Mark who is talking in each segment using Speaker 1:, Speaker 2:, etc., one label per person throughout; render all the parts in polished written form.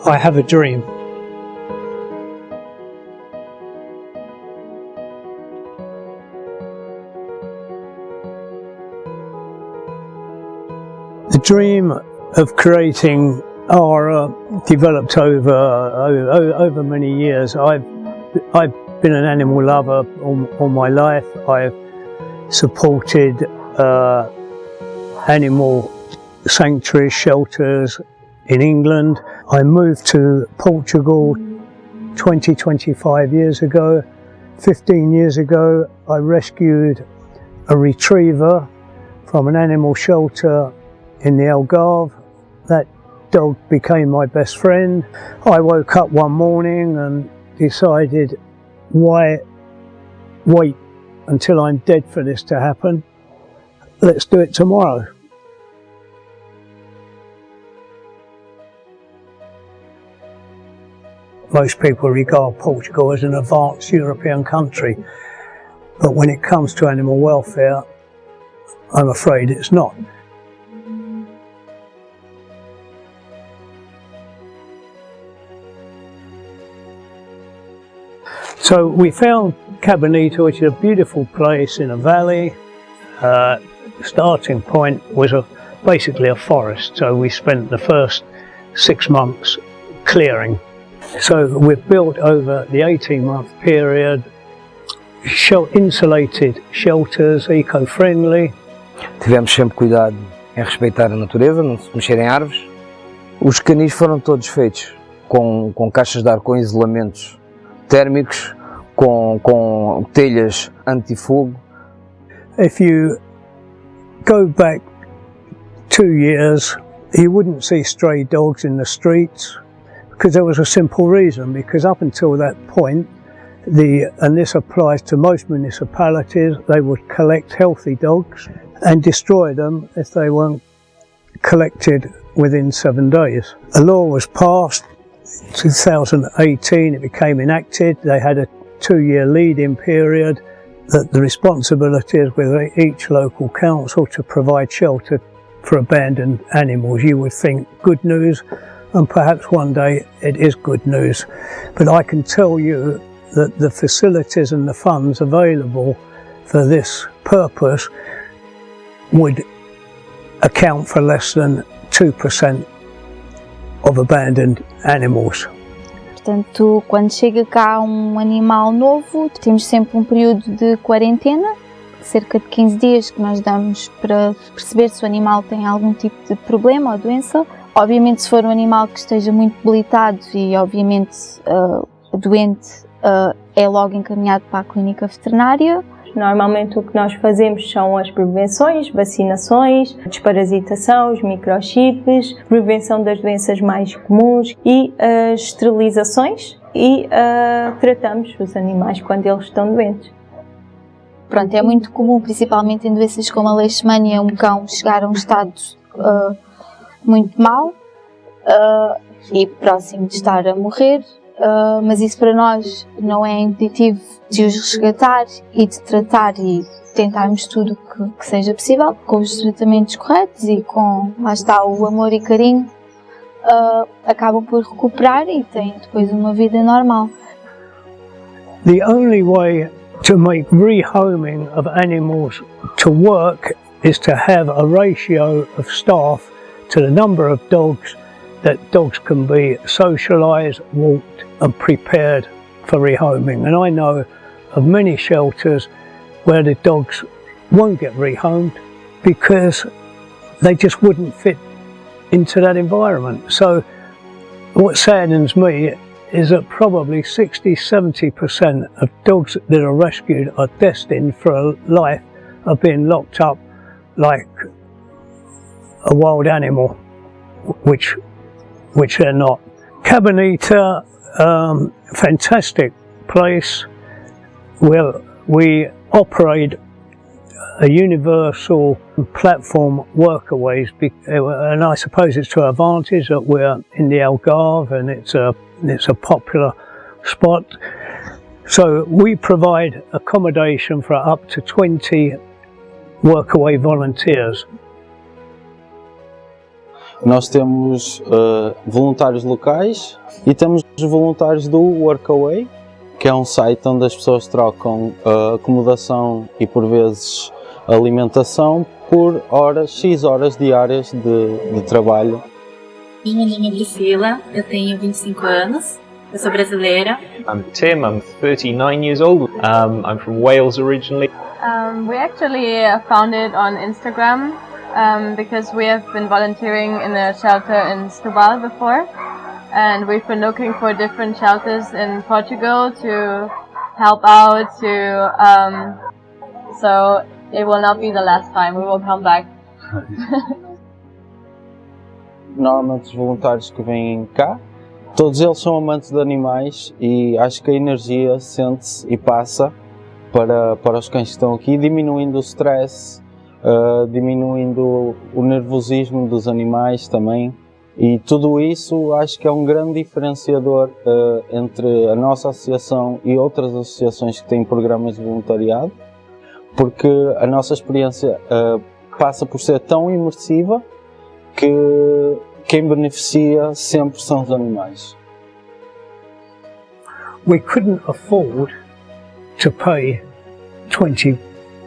Speaker 1: I have a dream. The dream of creating ARA developed over many years. I've been an animal lover all my life. I've supported animal sanctuaries, shelters in England. I moved to Portugal 25 years ago. 15 years ago I rescued a retriever from an animal shelter in the Algarve. That dog became my best friend. I woke up one morning and decided, why wait until I'm dead for this to happen? Let's do it tomorrow. Most people regard Portugal as an advanced European country, but when it comes to animal welfare, I'm afraid it's not. So we found Cabinito, which is a beautiful place in a valley. Starting point was basically a forest, so we spent the first 6 months clearing. So we've built over the 18-month period insulated shelters, eco-friendly.
Speaker 2: Tivemos sempre cuidado em respeitar a natureza, não se mexer em árvores. Os canis foram todos feitos com caixas de ar com isolamentos térmicos, com telhas anti-fogo.
Speaker 1: If you go back 2 years, you wouldn't see stray dogs in the streets, because there was a simple reason, because up until that point, and this applies to most municipalities, they would collect healthy dogs and destroy them if they weren't collected within 7 days. A law was passed 2018, it became enacted. They had a 2-year lead-in period, that the responsibility is with each local council to provide shelter for abandoned animals. You would think good news, and perhaps one day it is good news. But I can tell you that the facilities and the funds available for this purpose would account for less than 2% of abandoned animals.
Speaker 3: Portanto, quando chega cá um animal novo, temos sempre um período de quarentena, cerca de 15 dias que nós damos para perceber se o animal tem algum tipo de problema ou doença. Obviamente, se for um animal que esteja muito debilitado e obviamente doente, é logo encaminhado para a clínica veterinária.
Speaker 4: Normalmente o que nós fazemos são as prevenções, vacinações, desparasitação, os microchips, prevenção das doenças mais comuns e as esterilizações e tratamos os animais quando eles estão doentes.
Speaker 3: Pronto, é muito comum, principalmente em doenças como a leishmania, um cão chegar a um estado muito mau e próximo de estar a morrer. Mas isso para nós não é impeditivo de os resgatar e de tratar e tentarmos tudo que seja possível, com os tratamentos corretos e com, lá está, o amor e carinho, acabam por recuperar e têm depois uma vida normal.
Speaker 1: The only way to make rehoming of animals to work is to have a ratio of staff to the number of dogs that dogs can be socialised, walked and prepared for rehoming. And I know of many shelters where the dogs won't get rehomed because they just wouldn't fit into that environment. So what saddens me is that probably 60–70% of dogs that are rescued are destined for a life of being locked up like a wild animal, which they're not. Cabinito, fantastic place where we operate a universal platform workaways, and I suppose it's to our advantage that we're in the Algarve and it's a popular spot. So we provide accommodation for up to 20 workaway volunteers.
Speaker 5: Nós temos voluntários locais e temos os voluntários do Workaway, que é um site onde as pessoas trocam acomodação e por vezes alimentação por X horas diárias de trabalho.
Speaker 6: Meu nome é Priscila, eu tenho 25 anos, eu sou brasileira.
Speaker 7: I'm Tim, I'm 39 years old. I'm from Wales originally.
Speaker 8: We actually found it on Instagram because we have been volunteering in a shelter in Setúbal before, and we've been looking for different shelters in Portugal to help out. So it will not be the last time. We will come back.
Speaker 5: Normalmente os voluntários que vêm cá, todos eles são amantes de animais e acho que a energia sente-se e passa para os cães que estão aqui, diminuindo o stress, diminuindo o nervosismo dos animais também. E tudo isso acho que é um grande diferenciador entre a nossa associação e outras associações que têm programas de voluntariado, porque a nossa experiência passa por ser tão imersiva que quem beneficia sempre são os animais.
Speaker 1: We couldn't afford to pay 20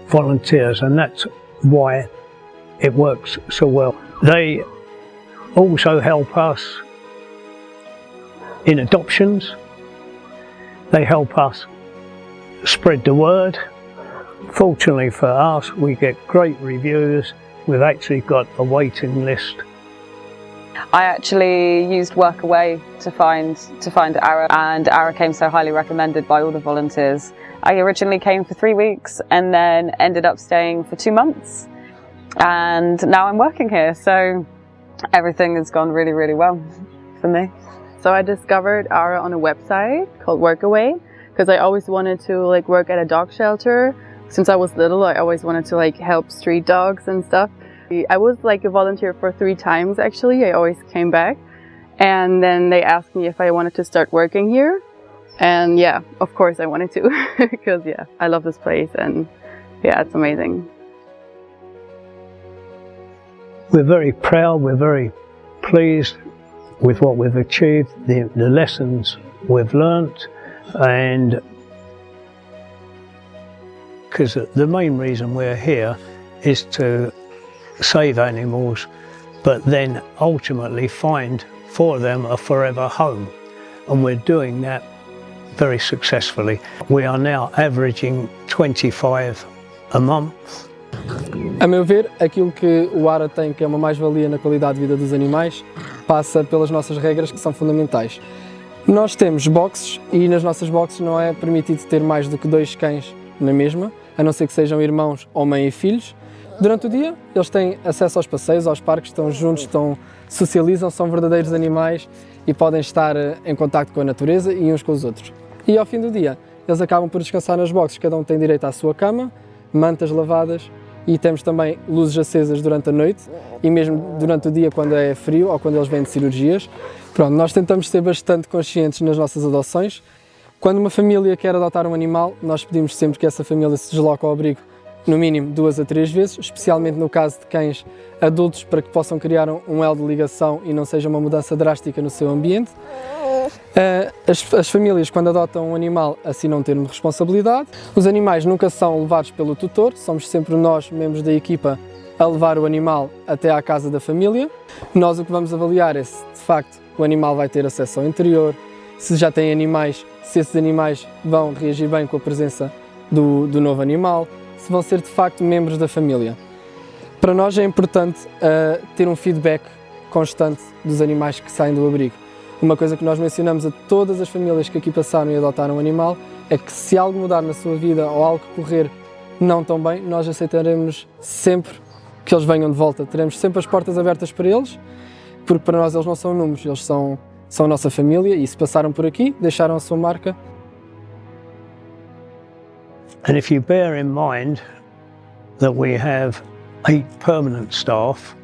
Speaker 1: volunteers, and that's why it works so well. They also help us in adoptions. They help us spread the word. Fortunately for us, we get great reviews. We've actually got a waiting list.
Speaker 9: I actually used Workaway to find ARA, and ARA came so highly recommended by all the volunteers. I originally came for 3 weeks and then ended up staying for 2 months, and now I'm working here, so everything has gone really, really well for me.
Speaker 10: So I discovered ARA on a website called Workaway because I always wanted to work at a dog shelter. Since I was little, I always wanted to help street dogs and stuff. I was a volunteer for 3 times actually. I always came back, and then they asked me if I wanted to start working here, and yeah, of course I wanted to because yeah, I love this place and yeah, it's amazing.
Speaker 1: We're very proud, we're very pleased with what we've achieved, the lessons we've learnt, and because the main reason we're here is to save animals, but then ultimately find for them a forever home, and we're doing that very successfully. We are now averaging 25 a month.
Speaker 11: A meu ver, aquilo que o ARA tem, que é uma mais-valia na qualidade de vida dos animais, passa pelas nossas regras, que são fundamentais. Nós temos boxes e nas nossas boxes não é permitido ter mais do que 2 cães na mesma, a não ser que sejam irmãos ou mãe e filhos. Durante o dia, eles têm acesso aos passeios, aos parques, estão juntos, socializam, são verdadeiros animais e podem estar em contacto com a natureza e uns com os outros. E ao fim do dia, eles acabam por descansar nas boxes, cada um tem direito à sua cama, mantas lavadas, e temos também luzes acesas durante a noite e mesmo durante o dia quando é frio ou quando eles vêm de cirurgias. Pronto, nós tentamos ser bastante conscientes nas nossas adoções. Quando uma família quer adotar um animal, nós pedimos sempre que essa família se desloque ao abrigo no mínimo 2 a 3 vezes, especialmente no caso de cães adultos, para que possam criar um elo de ligação e não seja uma mudança drástica no seu ambiente. As famílias, quando adotam um animal, assinam um termo de responsabilidade. Os animais nunca são levados pelo tutor, somos sempre nós, membros da equipa, a levar o animal até à casa da família. Nós o que vamos avaliar é se, de facto, o animal vai ter acesso ao interior, se já tem animais, se esses animais vão reagir bem com a presença do novo animal, se vão ser, de facto, membros da família. Para nós é importante ter um feedback constante dos animais que saem do abrigo. Uma coisa que nós mencionamos a todas as famílias que aqui passaram e adotaram um animal é que se algo mudar na sua vida ou algo correr não tão bem, nós aceitaremos sempre que eles venham de volta. Teremos sempre as portas abertas para eles, porque para nós eles não são números, eles são a nossa família e se passaram por aqui, deixaram a sua marca.
Speaker 1: And if you bear in mind that we have 8 permanent staff,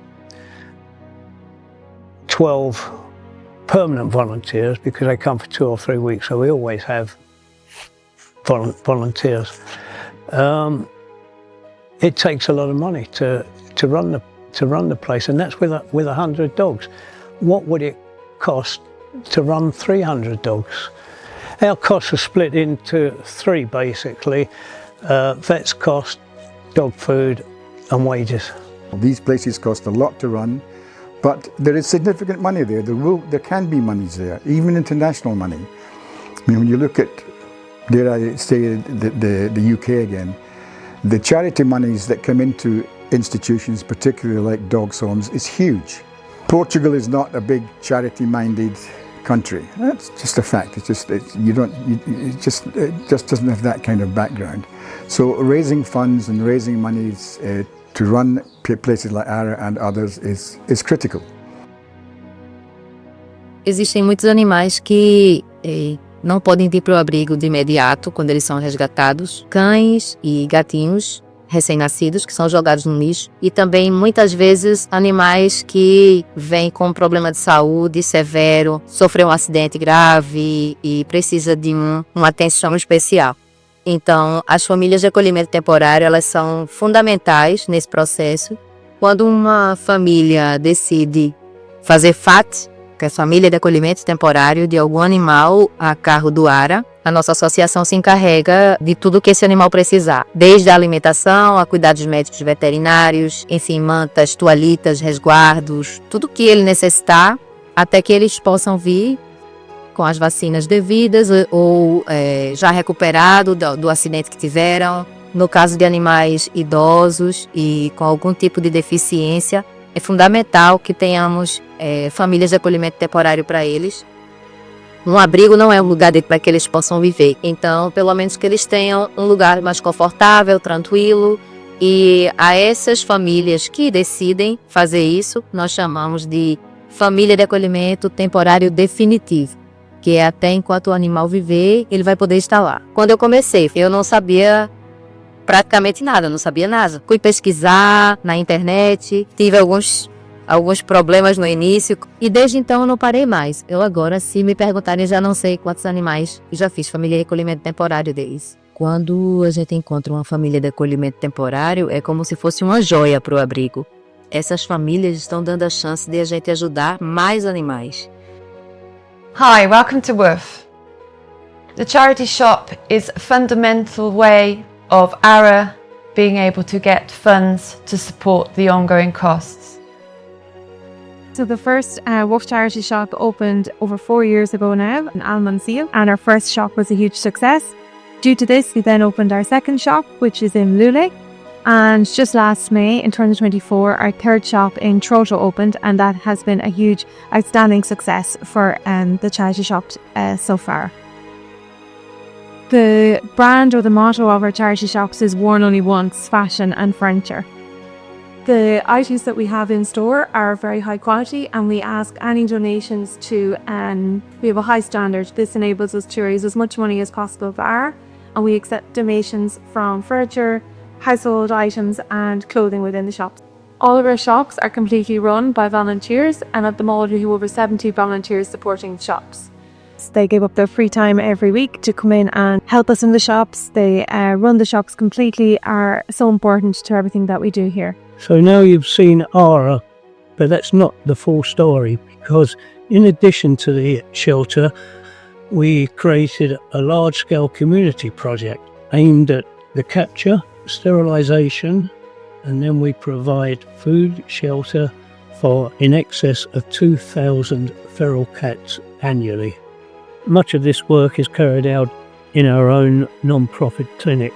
Speaker 1: 12 permanent volunteers, because they come for 2 or 3 weeks, so we always have volunteers. It takes a lot of money to run to run the place, and that's with 100 dogs. What would it cost to run 300 dogs? Our costs are split into three basically: vet's cost, dog food and wages.
Speaker 12: These places cost a lot to run, but there is significant money there. There can be monies there, even international money. I mean, when you look at, dare I say, the UK again, the charity monies that come into institutions, particularly like dogs' homes, is huge. Portugal is not a big charity-minded country. That's just a fact. It just doesn't have that kind of background. So raising funds and raising monies to run places like ARA and others is critical.
Speaker 13: Existem muitos animais que não podem vir para o abrigo de imediato quando eles são resgatados. Cães e gatinhos recém-nascidos que são jogados no lixo, e também muitas vezes animais que vêm com um problema de saúde severo, sofreu um acidente grave e precisa de uma atenção especial. Então, as famílias de acolhimento temporário, elas são fundamentais nesse processo. Quando uma família decide fazer FAT, que é a família de acolhimento temporário de algum animal a cargo do ARA, a nossa associação se encarrega de tudo que esse animal precisar, desde a alimentação a cuidados médicos veterinários, enfim, mantas, toalhitas, resguardos, tudo que ele necessitar, até que eles possam vir com as vacinas devidas ou já recuperado do acidente que tiveram. No caso de animais idosos e com algum tipo de deficiência, é fundamental que tenhamos famílias de acolhimento temporário para eles. Um abrigo não é um lugar para que eles possam viver. Então, pelo menos que eles tenham um lugar mais confortável, tranquilo. E a essas famílias que decidem fazer isso, nós chamamos de família de acolhimento temporário definitivo, que é até enquanto o animal viver, ele vai poder estar lá. Quando eu comecei, eu não sabia praticamente nada, não sabia nada. Fui pesquisar na internet, tive alguns problemas no início e desde então eu não parei mais. Eu agora, se me perguntarem, já não sei quantos animais eu já fiz família de acolhimento temporário deles. Quando a gente encontra uma família de acolhimento temporário, é como se fosse uma joia para o abrigo. Essas famílias estão dando a chance de a gente ajudar mais animais.
Speaker 14: Hi, welcome to WOOF. The charity shop is a fundamental way of ARA being able to get funds to support the ongoing costs.
Speaker 15: So the first WOOF charity shop opened over 4 years ago now in Almanzil, and our first shop was a huge success. Due to this, we then opened our second shop, which is in Lule, and just last May in 2024, our third shop in Troto opened, and that has been a huge, outstanding success for the charity shop so far. The brand or the motto of our charity shops is worn only once, fashion and furniture. The items that we have in store are very high quality, and we ask any donations to, we have a high standard. This enables us to raise as much money as possible for ARA, and we accept donations from furniture, household items and clothing within the shops. All of our shops are completely run by volunteers, and at the moment we have over 70 volunteers supporting the shops. They give up their free time every week to come in and help us in the shops. They run the shops completely, are so important to everything that we do here.
Speaker 1: So now you've seen ARA, but that's not the full story, because in addition to the shelter, we created a large-scale community project aimed at the capture, sterilisation, and then we provide food, shelter for in excess of 2,000 feral cats annually. Much of this work is carried out in our own non-profit clinic.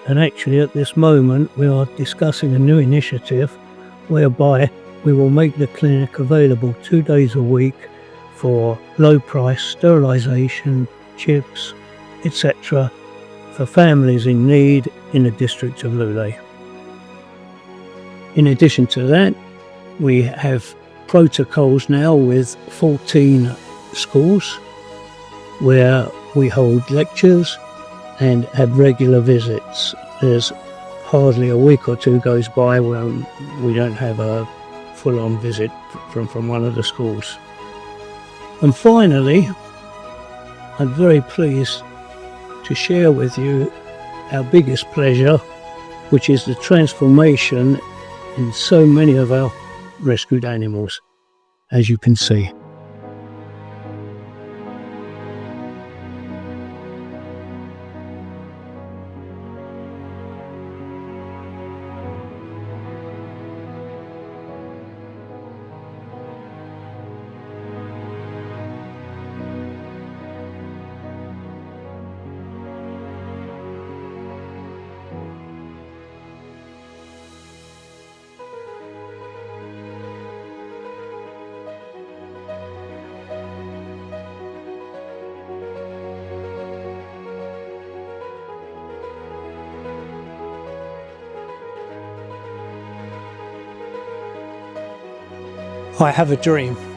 Speaker 1: And actually at this moment we are discussing a new initiative whereby we will make the clinic available 2 days a week for low price sterilisation, chips, etc. for families in need in the district of Lule. In addition to that, we have protocols now with 14 schools where we hold lectures and have regular visits. There's hardly a week or two goes by when we don't have a full-on visit from one of the schools. And finally, I'm very pleased to share with you our biggest pleasure, which is the transformation in so many of our rescued animals, as you can see. I have a dream.